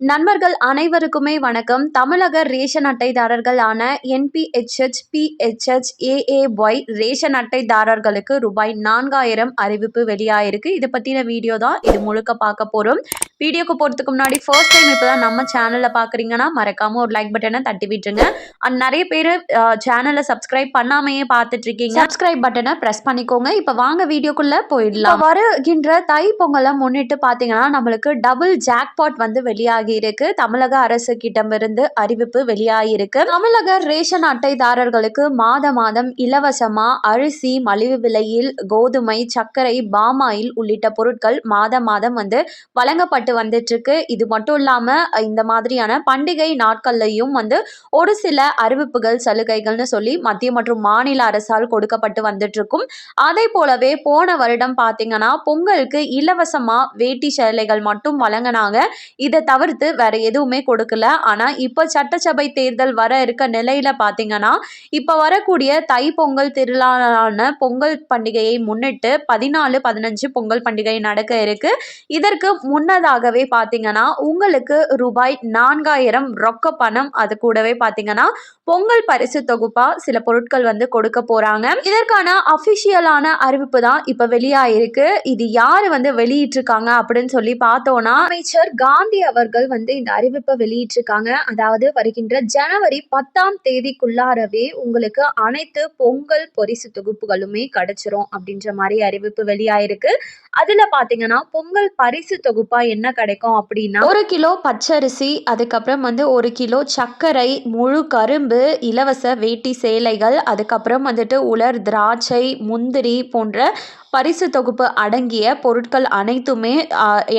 நண்பர்கள் அனைவருக்குமே வணக்கம். தமிழக ரேஷன் அட்டைதாரர்களான என்பிஹெச்ஹெச், பிஹெச்ஹெச், ஏஏஒய் ரேஷன் அட்டைதாரர்களுக்கு ரூபாய் 4000 அறிவிப்பு வெளியாயிருக்கு. இதை பத்தின வீடியோ தான் இது முழுக்க பார்க்க போறோம். வீடியோக்கு போறதுக்கு முன்னாடி ஃபர்ஸ்ட் டைம் இப்பதான் நம்ம சேனல்ல பாக்குறீங்கன்னா மறக்காம ஒரு லைக் பட்டனை தட்டி விட்டுருங்க. நிறைய பேர் சேனலை சப்ஸ்கிரைப் பண்ணாமையே பார்த்துட்டு இருக்கீங்க. சப்ஸ்கிரைப் பட்டனை பிரஸ் பண்ணிக்கோங்க. இப்ப வாங்க வீடியோக்குள்ள போயிடலாம். வருகின்ற தை பொங்கலை முன்னிட்டு பாத்தீங்கன்னா நம்மளுக்கு டபுள் ஜாக்பாட் வந்து வெளியாகி இருக்கு. தமிழக அரசு கிட்டமிருந்து அறிவிப்பு வெளியாகிருக்கு. தமிழக ரேஷன் அட்டைதாரர்களுக்கு மாதம் இலவசமா அரிசி, மலிவு விலையில் கோதுமை, சர்க்கரை, பாமாயில் உள்ளிட்ட பொருட்கள் மாதம் வந்து வழங்கப்பட்டு வந்துட்டு இருக்கு. இது மட்டும் இல்லாம இந்த மாதிரியான பண்டிகை நாட்கள்லையும் வந்து ஒரு சில அறிவிப்புகள், சலுகைகள்னு சொல்லி மத்திய மற்றும் மாநில அரசால் கொடுக்கப்பட்டு வந்துட்டு இருக்கும். அதே போலவே போன வருடம் பாத்தீங்கன்னா பொங்கலுக்கு இலவசமா வேட்டி சேலைகள் மட்டும் வழங்கினாங்க. இதை தவிர்த்து வேற எதுவுமே கொடுக்கல. ஆனா இப்ப சட்டசபை தேர்தல் வர இருக்க நிலையில பாத்தீங்கன்னா இப்ப வரக்கூடிய தை பொங்கல் திருநாளான பொங்கல் பண்டிகையை முன்னிட்டு 14, 15 பொங்கல் பண்டிகை நடக்க இருக்கு. இதற்கு முன்னதாகவே பாத்தீங்கன்னா உங்களுக்கு ரூபாய் 4000 ரொக்க பணம், அது கூடவே பாத்தீங்கன்னா பொங்கல் பரிசு தொகுப்பா சில பொருட்கள் வந்து கொடுக்க போறாங்க. இதற்கான அபிஷியலான அறிவிப்பு தான் இப்ப வெளியாயிருக்கு. இது யாரு வந்து வெளியிட்டிருக்காங்க அப்படின்னு சொல்லி பார்த்தோம்னா அமைச்சர் காந்தி அவர்கள் வந்து இந்த அறிவிப்பை வெளியிட்டிருக்காங்க. அதாவது வருகின்ற ஜனவரி 10ஆம் தேதிக்குள்ளாரவே உங்களுக்கு அனைத்து பொங்கல் பரிசு தொகுப்புகளுமே கிடைச்சிரும் அப்படின்ற மாதிரி அறிவிப்பு வெளியாயிருக்கு. அதுல பாத்தீங்கன்னா பொங்கல் பரிசு தொகுப்பா என்ன கிடைக்கும் அப்படின்னா 1 கிலோ பச்சரிசி, அதுக்கப்புறம் வந்து 1 கிலோ சர்க்கரை, முழு கரும்பு, இலவச வேட்டி சேலைகள், அதுக்கப்புறம் வந்துட்டு உலர் திராட்சை, முந்திரி போன்ற பரிசு தொகுப்பு அடங்கிய பொருட்கள் அனைத்துமே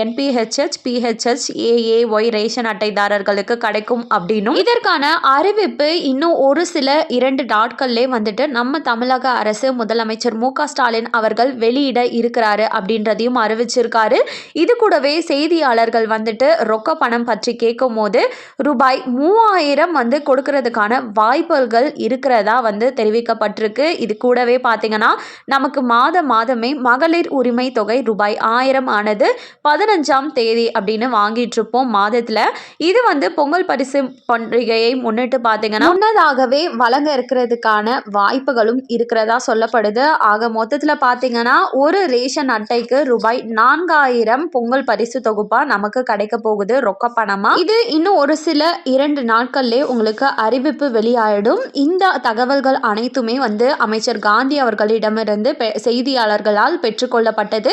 என்பிஹெச்ஹெச், பிஹெச்ஹெச், ஏஏஒய் ரேஷன் அட்டைதாரர்களுக்கு கிடைக்கும் அப்படின்னும் இதற்கான அறிவிப்பு இன்னும் ஒரு சில 2 நாட்கள்லே வந்துட்டு நம்ம தமிழக அரசு முதலமைச்சர் மு.க.ஸ்டாலின் அவர்கள் வெளியிட இருக்கிறாரு அப்படின்றதையும் அறிவிச்சிருக்காரு. இது கூடவே செய்தியாளர்கள் வந்துட்டு ரொக்க பணம் பற்றி கேட்கும் போது ரூபாய் 3000 வந்து கொடுக்கறதுக்கான வாய்ப்புகள் இருக்கிறதா வந்து தெரிவிக்கப்பட்டிருக்கு. இது கூடவே பார்த்தீங்கன்னா நமக்கு மாதமே மகளிர் உரிமை தொகை ரூபாய் 1000 ஆனது 15ஆம் தேதி அப்படின்னு வாங்கிட்டு இருப்போம் மாதத்துல. இது வந்து பொங்கல் பரிசு பண்டிகையை முன்னிட்டு பார்த்தீங்கன்னா முன்னதாகவே வழங்க இருக்கிறதுக்கான வாய்ப்புகளும் இருக்கிறதா சொல்லப்படுது. ஆக மொத்தத்துல பார்த்தீங்கன்னா ஒரு ரேஷன் அட்டைக்கு ரூபாய் 4000 பொங்கல் பரிசு தொகுப்பா நமக்கு கிடைக்க போகுது ரொக்க பணமா. இது இன்னும் ஒரு சில 2 நாட்கள்லே உங்களுக்கு அறிவிப்பு வெளியாயிடும். இந்த தகவல்கள் அனைத்துமே வந்து அமைச்சர் காந்தி அவர்களிடமிருந்து செய்தியாளர்களால் பெற்றுக்கொள்ளப்பட்டது.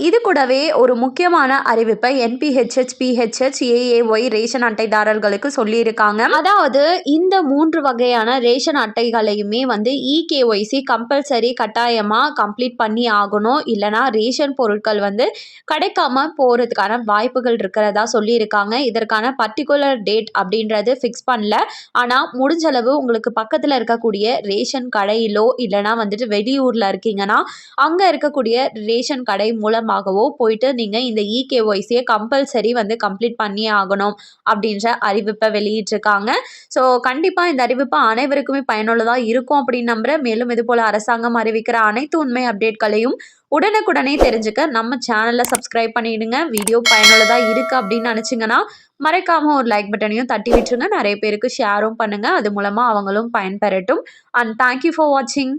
இது கூடவே ஒரு முக்கியமான அறிவிப்பை என்பிஹெச்ஹெச், பிஹெச்ஹெச், ஏஏஒய் ரேஷன் அட்டைதாரர்களுக்கு சொல்லியிருக்காங்க. அதாவது இந்த 3 வகையான ரேஷன் அட்டைகளையுமே வந்து இகேஒய்சி கம்பல்சரி கட்டாயமா கம்ப்ளீட் பண்ணி ஆகணும். இல்லைனா ரேஷன் பொருட்கள் வந்து கிடைக்காம போறதுக்கான வாய்ப்புகள் இருக்கிறதா சொல்லியிருக்காங்க. இதற்கான பர்டிகுலர் டேட் அப்படின்றது ஃபிக்ஸ் பண்ணல. ஆனா முடிஞ்சளவு உங்களுக்கு பக்கத்துல இருக்கக்கூடிய ரேஷன் கடையிலோ இல்லைனா வந்துட்டு வெளியூர்ல இருக்கீங்கன்னா அங்க இருக்கக்கூடிய ரேஷன் கடை மூலமாகவோ போயிட்டு நீங்க இந்த இகேஒய்சியை கம்பல்சரி வந்து கம்ப்ளீட் பண்ணி ஆகணும் அப்படின்ற அறிவிப்பை வெளியிட்டிருக்காங்க. ஸோ கண்டிப்பா இந்த அறிவிப்பு அனைவருக்குமே பயனுள்ளதா இருக்கும் அப்படின்னு நம்புறேன். மேலும் இது போல அரசாங்கம் அறிவிக்கிற அனைத்து உண்மை அப்டேட்களையும் உடனுக்குடனே தெரிஞ்சுக்க நம்ம சேனலை சப்ஸ்கிரைப் பண்ணிடுங்க. வீடியோ பயனுள்ளதா இருக்கு அப்படின்னு நினைச்சிங்கன்னா மறக்காம ஒரு லைக் பட்டனையும் தட்டி விட்டுருங்க. நிறைய பேருக்கு ஷேரும் பண்ணுங்க. அது மூலமா அவங்களும் பயன்பெறட்டும். அண்ட் தேங்க்யூ ஃபார் வாட்சிங்.